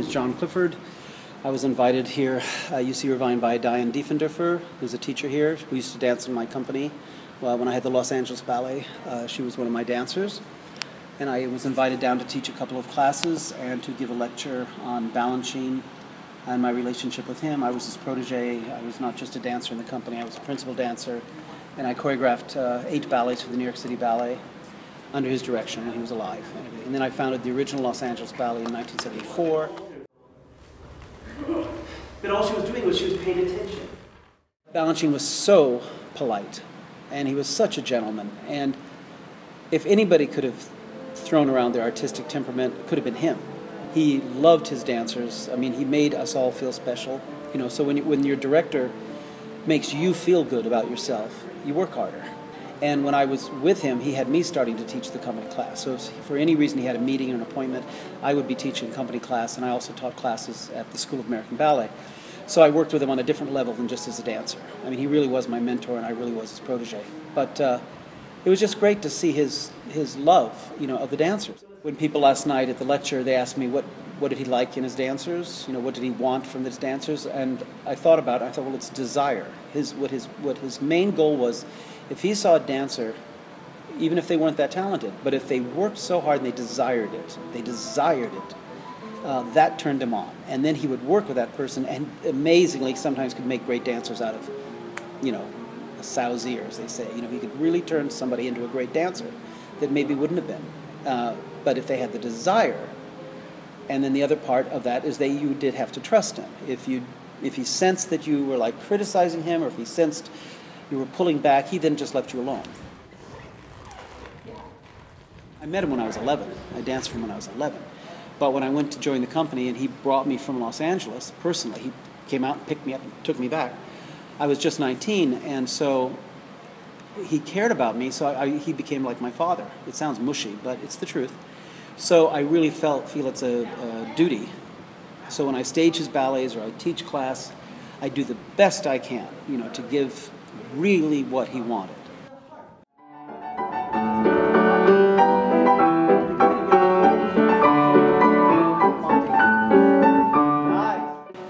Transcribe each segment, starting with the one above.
is John Clifford. I was invited here at UC Irvine by Diane Diefendorfer, who's a teacher here, who used to dance in my company. When I had the Los Angeles Ballet, she was one of my dancers. And I was invited down to teach a couple of classes and to give a lecture on Balanchine and my relationship with him. I was his protege. I was not just a dancer in the company, I was a principal dancer. And I choreographed 8 ballets for the New York City Ballet under his direction when he was alive. And then I founded the original Los Angeles Ballet in 1974. But all she was doing was she was paying attention. Balanchine was so polite, and he was such a gentleman. And if anybody could have thrown around their artistic temperament, it could have been him. He loved his dancers. I mean, he made us all feel special. You know, so when your director makes you feel good about yourself, you work harder. And when I was with him, he had me starting to teach the company class. So if for any reason he had a meeting or an appointment, I would be teaching company class, and I also taught classes at the School of American Ballet. So I worked with him on a different level than just as a dancer. I mean, he really was my mentor, and I really was his protege. But it was just great to see his love, you know, of the dancers. When people last night at the lecture, they asked me what did he like in his dancers, you know, what did he want from his dancers, and I thought about it. I thought, well, it's desire. What his main goal was, if he saw a dancer, even if they weren't that talented, but if they worked so hard and they desired it, that turned him on. And then he would work with that person, and amazingly, sometimes could make great dancers out of, you know, a sow's ear, as they say. You know, he could really turn somebody into a great dancer that maybe wouldn't have been. But if they had the desire, and then the other part of that is that you did have to trust him. If he sensed that you were like criticizing him, or if he sensed you were pulling back, he then just left you alone. I met him when I was 11. I danced for him when I was 11. But when I went to join the company and he brought me from Los Angeles, personally, he came out and picked me up and took me back. I was just 19, and so he cared about me, so he became like my father. It sounds mushy, but it's the truth. So I really feel it's a duty. So when I stage his ballets or I teach class, I do the best I can, you know, to give really what he wanted.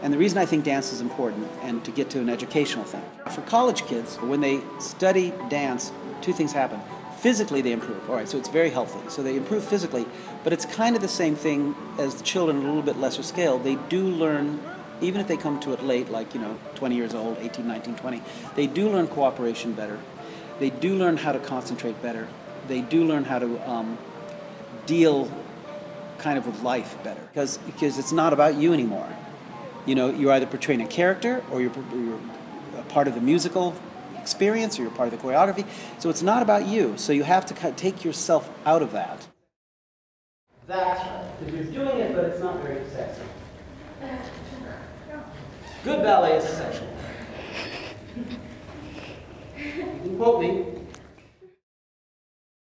And the reason I think dance is important, and to get to an educational thing, for college kids, when they study dance, 2 things happen. Physically, they improve. All right, so it's very healthy. So they improve physically, but it's kind of the same thing as the children on a little bit lesser scale. They do learn, even if they come to it late, like, you know, 20 years old, 18, 19, 20, they do learn cooperation better. They do learn how to concentrate better. They do learn how to deal kind of with life better, because it's not about you anymore. You know, you're either portraying a character, or you're a part of the musical experience, or you're part of the choreography. So it's not about you. So you have to kind of take yourself out of that. That's right. Because you're doing it, but it's not very sexy. Good ballet is sexual. You can quote me.